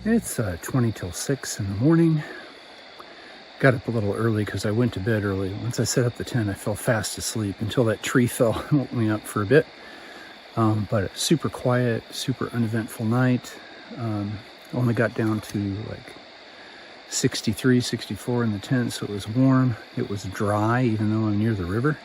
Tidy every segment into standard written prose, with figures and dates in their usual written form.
It's 20 till 6 in the morning. Got up a little early because I went to bed early. Once I set up the tent, I fell fast asleep until that tree fell and woke me up for a bit. But a super quiet, super uneventful night. Only got down to like 63, 64 in the tent, so it was warm. It was dry, even though I'm near the river.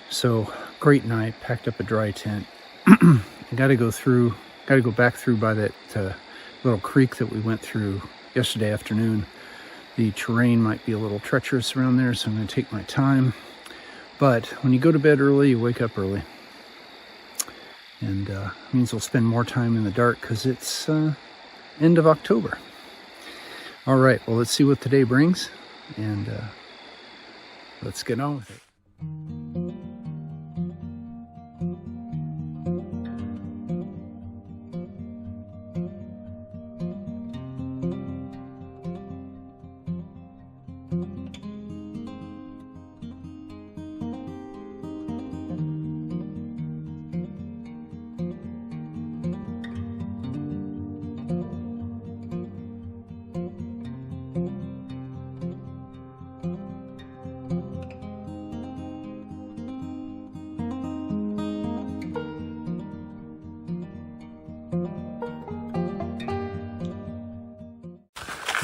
So great night. Packed up a dry tent. I got to go back through by that little creek that we went through yesterday afternoon. The terrain might be a little treacherous around there, so I'm going to take my time. But when you go to bed early, you wake up early. And it means we'll spend more time in the dark because it's end of October. All right, well, let's see what today brings. And let's get on with it.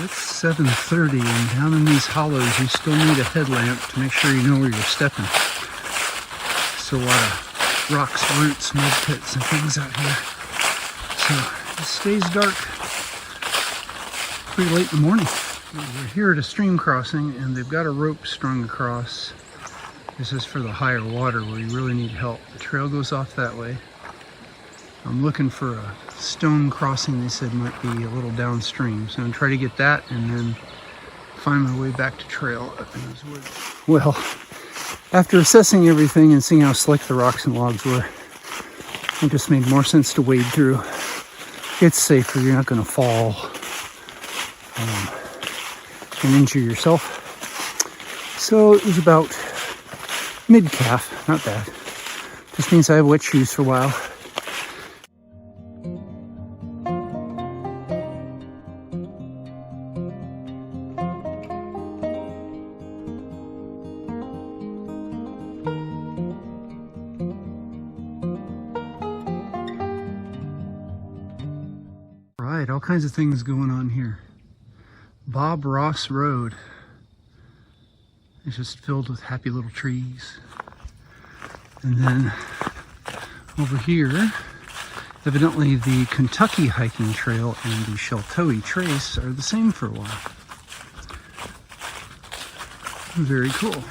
It's 7:30 and down in these hollows you still need a headlamp to make sure you know where you're stepping. So a lot of rocks, roots, mud pits and things out here. So it stays dark pretty late in the morning. We're here at a stream crossing and they've got a rope strung across. This is for the higher water where you really need help. The trail goes off that way. I'm looking for a stone crossing they said might be a little downstream. So I'm going to try to get that and then find my way back to trail up in those woods. Well, after assessing everything and seeing how slick the rocks and logs were, it just made more sense to wade through. It's safer, you're not going to fall and injure yourself. So it was about mid-calf, not bad. Just means I have wet shoes for a while. Right, all kinds of things going on here. Bob Ross Road is just filled with happy little trees. And then over here, evidently the Kentucky hiking trail and the Sheltowee trace are the same for a while. Very cool.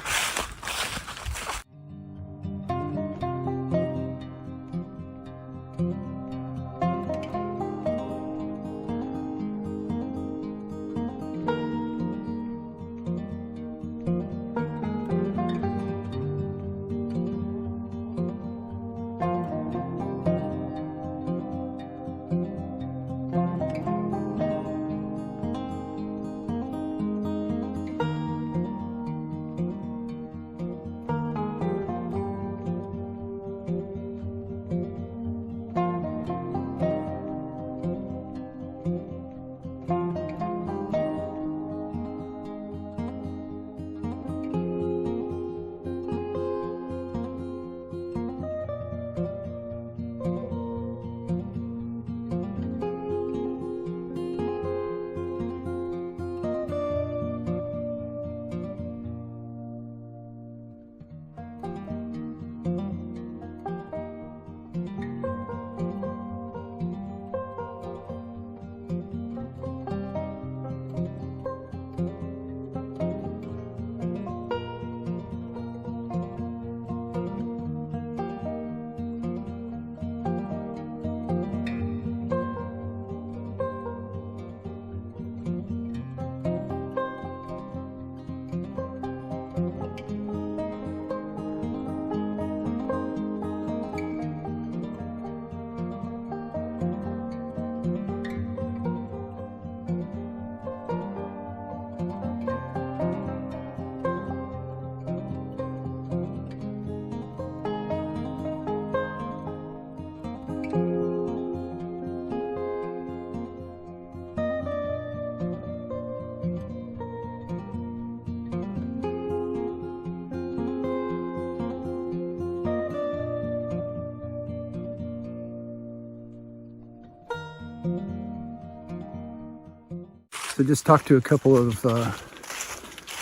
So just talked to a couple of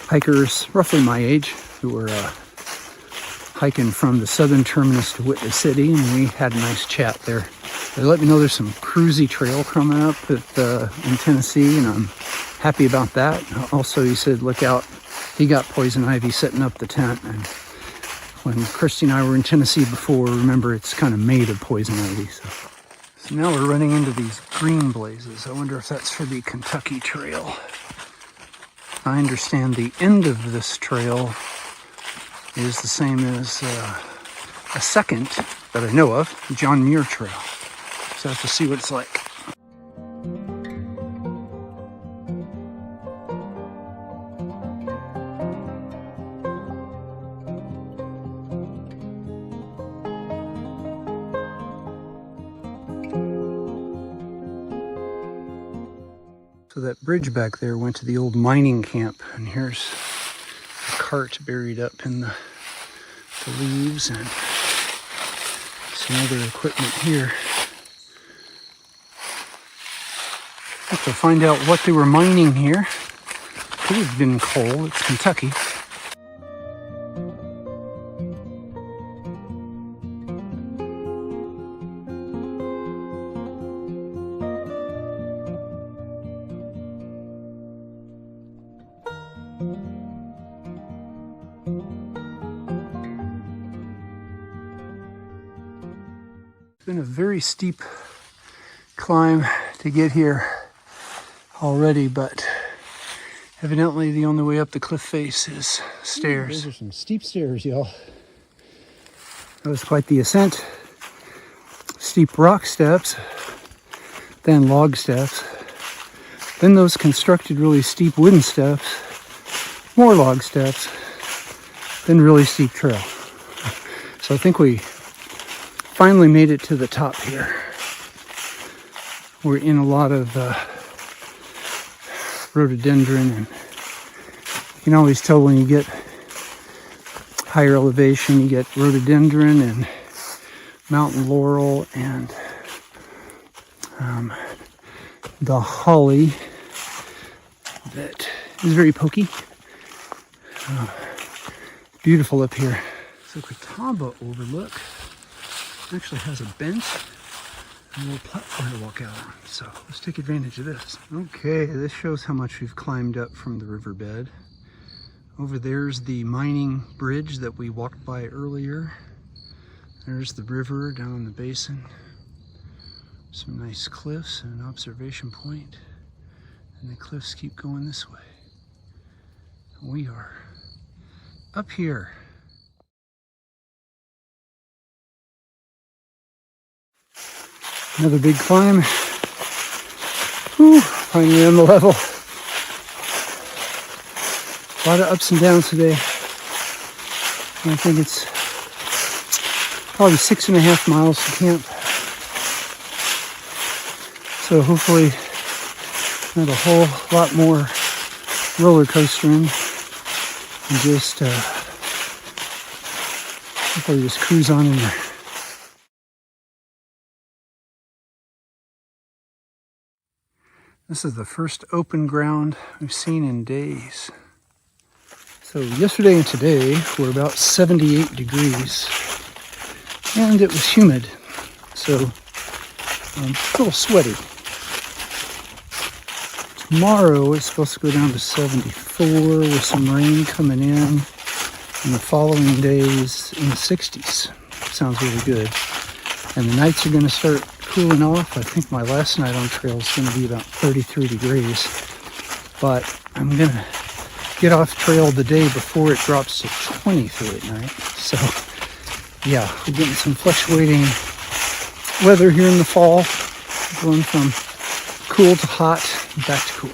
hikers roughly my age who were hiking from the southern terminus to Whitley City, and we had a nice chat there. They let me know there's some cruisy trail coming up in Tennessee, and I'm happy about that. Also, he said, look out, he got poison ivy setting up the tent, and when Christy and I were in Tennessee before, remember, it's kind of made of poison ivy. So now we're running into these green blazes. I wonder if that's for the Kentucky Trail. I understand the end of this trail is the same as a second that I know of, John Muir Trail. So I have to see what it's like. So that bridge back there went to the old mining camp, and here's a cart buried up in the leaves, and some other equipment here. Have to find out what they were mining here. Could have been coal. It's Kentucky. It's been a very steep climb to get here already, but evidently the only way up the cliff face is stairs. Those are some steep stairs, y'all. That was quite the ascent. Steep rock steps, then log steps, then those constructed really steep wooden steps, more log steps, then really steep trail. So I think we finally made it to the top here. We're in a lot of rhododendron, and you can always tell when you get higher elevation, you get rhododendron and mountain laurel and the holly that is very pokey. Beautiful up here. So Catawba Overlook actually has a bench, a little platform to walk out on. So let's take advantage of this. Okay, this shows how much we've climbed up from the riverbed. Over there's the mining bridge that we walked by earlier. There's the river down in the basin. Some nice cliffs and an observation point. And the cliffs keep going this way. We are up here. Another big climb. Whew, finally on the level. A lot of ups and downs today. I think it's probably 6.5 miles to camp. So hopefully not a whole lot more roller coastering, and just hopefully just cruise on in there. This is the first open ground we've seen in days. So yesterday and today were about 78 degrees, and it was humid, so a little sweaty. Tomorrow it's supposed to go down to 74 with some rain coming in, and the following days in the 60s. Sounds really good. And the nights are going to start cooling off. I think my last night on trail is going to be about 33 degrees. But I'm going to get off trail the day before it drops to 23 at night. So yeah, we're getting some fluctuating weather here in the fall. Going from cool to hot, back to cool.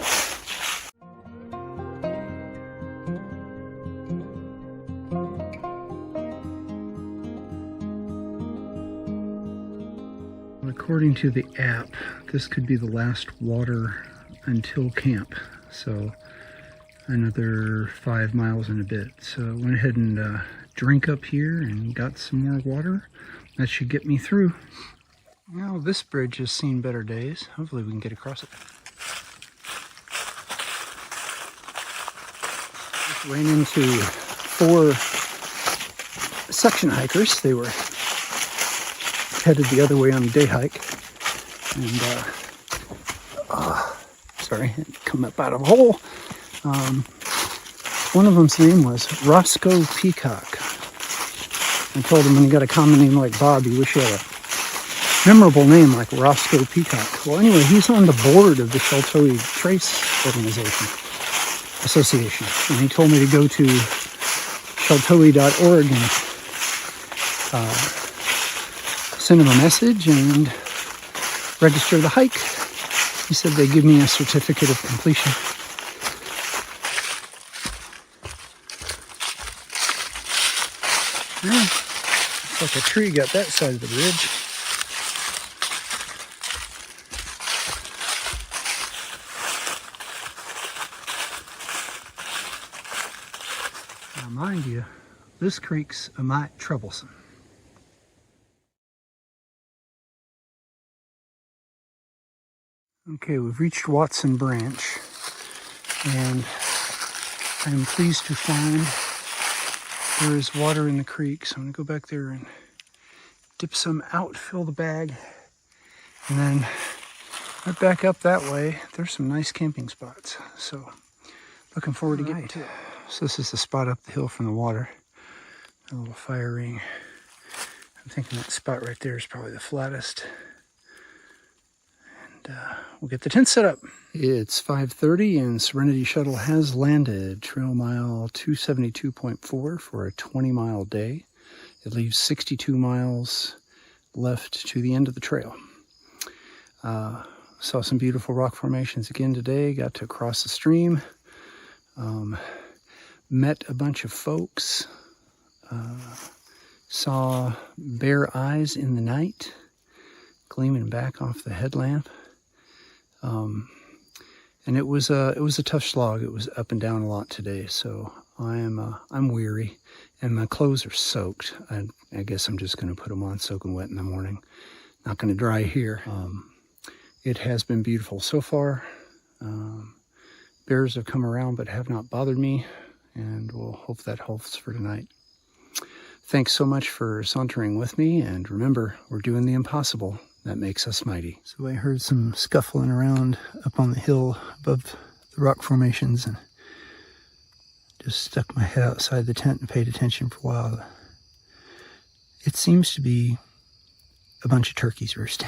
According to the app, this could be the last water until camp. So another 5 miles and a bit. So I went ahead and drank up here and got some more water. That should get me through. Now this bridge has seen better days. Hopefully we can get across it. ran into 4 section hikers. They were headed the other way on a day hike. And, sorry, come up out of a hole. One of them's name was Roscoe Peacock. I told him when you got a common name like Bob, you wish you had a memorable name like Roscoe Peacock. Well, anyway, he's on the board of the Sheltowee Trace Association. And he told me to go to sheltowee.org and send him a message and register the hike. He said they'd give me a certificate of completion. Yeah, looks like a tree got that side of the ridge. Now, mind you, this creek's a mite troublesome. Okay, we've reached Watson Branch, and I am pleased to find there is water in the creek, so I'm going to go back there and dip some out, fill the bag, and then right back up that way. There's some nice camping spots, so looking forward to getting to it. So this is the spot up the hill from the water, a little fire ring. I'm thinking that spot right there is probably the flattest. We'll get the tent set up. It's 5:30 and Serenity Shuttle has landed trail mile 272.4 for a 20-mile day. It leaves 62 miles left to the end of the trail. Saw some beautiful rock formations again today. Got to cross the stream. Met a bunch of folks. Saw bare eyes in the night gleaming back off the headlamp. And it was a tough slog. It was up and down a lot today, so I'm weary, and my clothes are soaked. I guess I'm just going to put them on soaking wet in the morning. Not going to dry here. It has been beautiful so far. Bears have come around but have not bothered me, and we'll hope that holds for tonight. Thanks so much for sauntering with me, and remember, we're doing the impossible. That makes us mighty. So I heard some scuffling around up on the hill above the rock formations and just stuck my head outside the tent and paid attention for a while. It seems to be a bunch of turkeys roosting.